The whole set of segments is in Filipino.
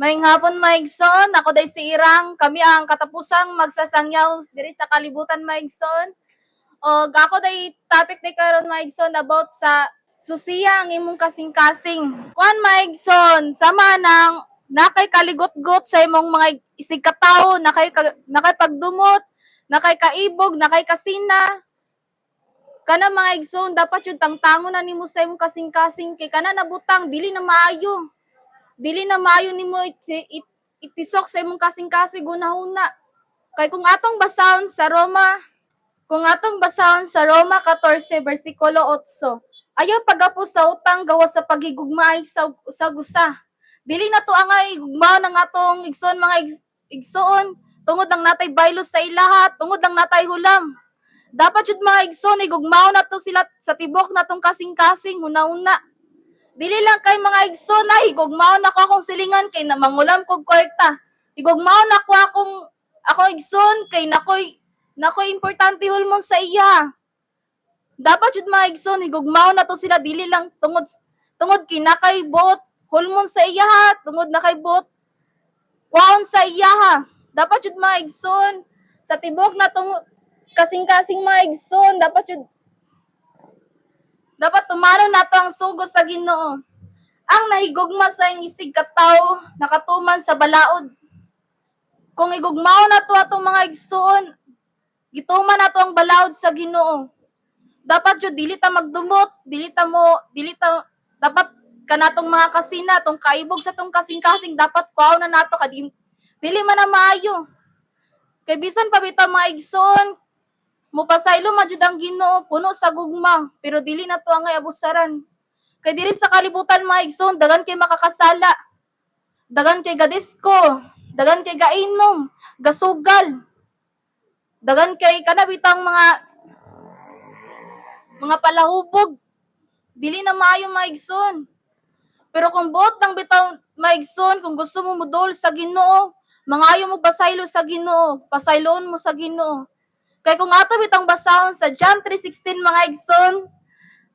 Maayong hapon, maigsoon. Ako day si Irang. Kami ang katapusang magsasangyaw diri sa kalibutan, maigsoon. O ako day topic day karon, maigsoon, about sa susiya ang imong kasing-kasing. Kuan, maigsoon, sama nang nakay kaligot-got sa imong mga isig katawo, nakay pagdumot, nakay kaibog, nakay kasina. Kana mga igsoon, dapat yung tangtangon na nimo sa imong kasing-kasing kay kana nabutang dili na maayo. Dili na maayo nimo itisok sa imong kasing-kasing gunahuna. Kay kung atong basahon sa Roma 14 bersikulo 8, ayaw pagapos sa utang gawas sa paghigugmaay sa usag-usa. Dili na to angay gugmaon ng atong igsoon mga igsoon, tungod lang natay baylo sa ilaha, tungod lang natay hulam. Dapat jud mga igsoon igugmaon nato sila sa tibok natong kasing-kasing una-una. Dili lang kay mga igsoon na higugmaon ako akong silingan kay namangulam kog kwarta. Higugmaon ako ako igsoon kay nakoy importante hulmon sa iya. Dapat jud mga igsoon higugmaon nato sila dili lang tungod kinakay buot hulmon sa iya ha, tungod nakay buot kwaon sa iya ha. Dapat jud mga igsoon sa tibok natong kasing-kasing mga igsoon, dapat tumanaw nato ang sugo sa Ginoo. Ang nahigugma sa isig katawo nakatuman sa balaod. Kung igugmaw nato atong mga igsoon, gituman nato ang balaod sa Ginoo. Dapat jud dili ta magdumot, dapat kanatong mga kasina, tong kaibog sa tong kasing-kasing dapat kuaw na nato kadi dili man na maayo. Kay bisan pa bitaw mga igsoon, mupasaylo man jud ang Ginoo puno sa gugma, pero dili na to angay abusaran. Kay diri sa kalibutan mga igsoon, dagan kay makakasala. Dagan kay gadisko, dagan kay gainom, gasugal. Dagan kay kanabitang mga palahubog. Dili na maayo mga igsoon. Pero kung buot lang bitaw mga igsoon, kung gusto mo mudol sa Ginoo, mangayo mo pasaylo sa Ginoo, pasayloon mo sa Ginoo. Kay kung ato bitang basahon sa John 3:16 mga igsoon,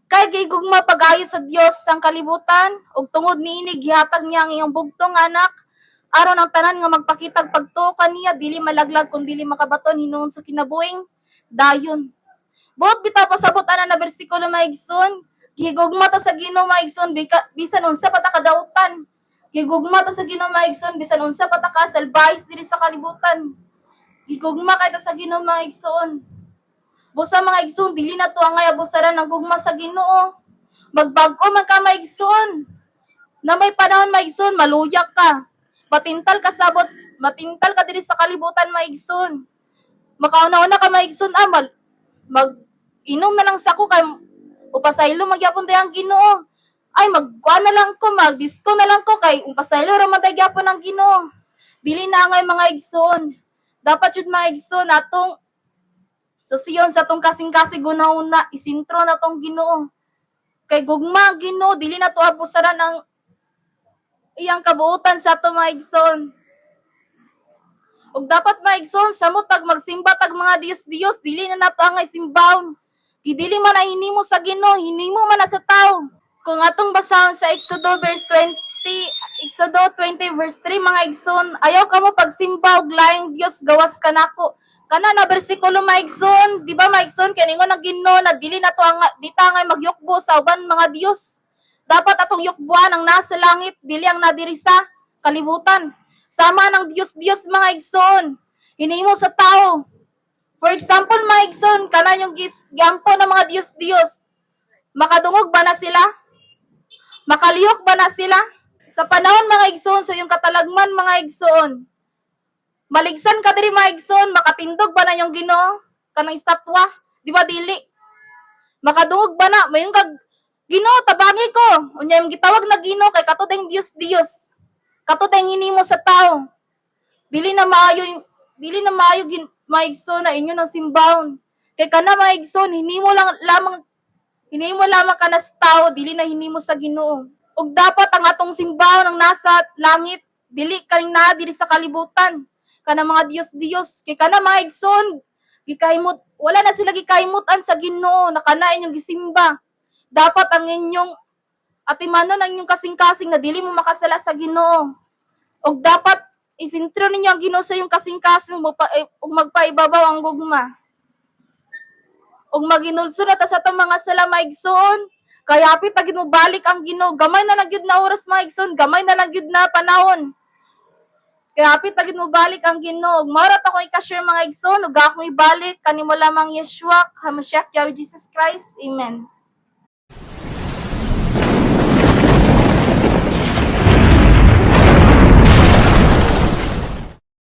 kay gigugma pag-ayo sa Dios ang kalibutan ug tungod niini gihatag niya ang iyang bugtong anak aron ang tanan nga magpakitag pagtuo kaniya dili malaglag kun dili makabaton hinuon sa kinabuhing dayon. Buot bitaw pasabot ana na bersikulo mga igsoon, gigugma ta sa Ginoo mga igsoon bisan unsa pa ta kadautan. Gigugma ta sa Ginoo mga igsoon bisan unsa pa ta ka salbahis diri sa kalibutan. Gigugma kay ta sa Ginoo mga igsoon. Busa mga igsoon, dili na to angay abusaran ng gugma sa Ginoo. Magbag-o man ka mga igsoon. Na may panahon mga igsoon, maluyak ka. Matintal ka diri sa kalibutan mga igsoon. Makauna-una ka mga igsoon, mag-inom na lang sa ko kay upasaylo magyapon tayong Ginoo. Ay magkuan na lang ko, mag-disco na lang ko kay upasaylo ra man gyapon ang Ginoo. Dili na angay mga igsoon. Dapat jud mga igsoon atong sa siyon sa tong kasing-kasing gunahuna isintro na tong Ginoo. Kay gugma Ginoo dili na to abusaran ang iyang kabuutan sa ato mga igsoon. Ug dapat mga igsoon samot tag magsimba tag mga Dios dili na nato angay simbahon. Dili man na hinimo sa Ginoo, hinimo man na sa tao. Kung atong basahon sa Exodo 20 verse 3 mga igsoon, ayaw kamo pagsimba og laing Dios gawas kanako. Kana na bersikulo maigsoon, di ba maigsoon kay ningon ang Ginoo na dili na to ang dita nga magyukbo sa uban mga Dios. Dapat atong yukbuan ang nasa langit, dili ang nadiri sa kalibutan. Sama ng Dios mga igsoon. Hinimo sa tao. For example, mga igsoon, kana yung giampo ng mga Dios. Makadungog ba na sila? Makaliyok ba na sila? Sa panahon mga igsoon, sa yung katalagman mga igsoon, maligsan ka diri mga igsoon, makatindog ba na yung Ginoo kanang estatwa? Di ba dili? Makadungog ba na? Mayong kag Ginoo tabangi ko. Unya yung gitawag na Ginoo kay katud ang Dios. Katud ang hinimo sa tao. Dili na maayo mga igsoon na inyo ng simbahon. Kay kana mga igsoon, hinimo lamang ka na sa tao, dili na hinimo sa Ginoo. Ug dapat ang atong simbahon ang nasa langit, dili kay na diri sa kalibutan. Kana mga Dios kay kana mga igsoon wala na sila gikahimutan sa Ginoo na kana inyong gisimba. Dapat ang inyong atimanon ang inyong kasing-kasing na dili mo makasala sa Ginoo. Og dapat isintro ninyo ang Ginoo sa iyong kasing-kasing ug magpaibabaw ang gugma. Ug maginulso na ta sa atong mga sala maigsoon. Kay hapit na gid mo balik ang Ginoo. Gamay na lang gyud na oras maigsoon, gamay na lang gyud na panahon. Kaya hapit na gid mo balik ang Ginoo. Ug mao ra ta ko i-share mga igsoon ug akong ibalik kanimo lamang Yeshua, Hamashiach, Yahweh Jesus Christ. Amen.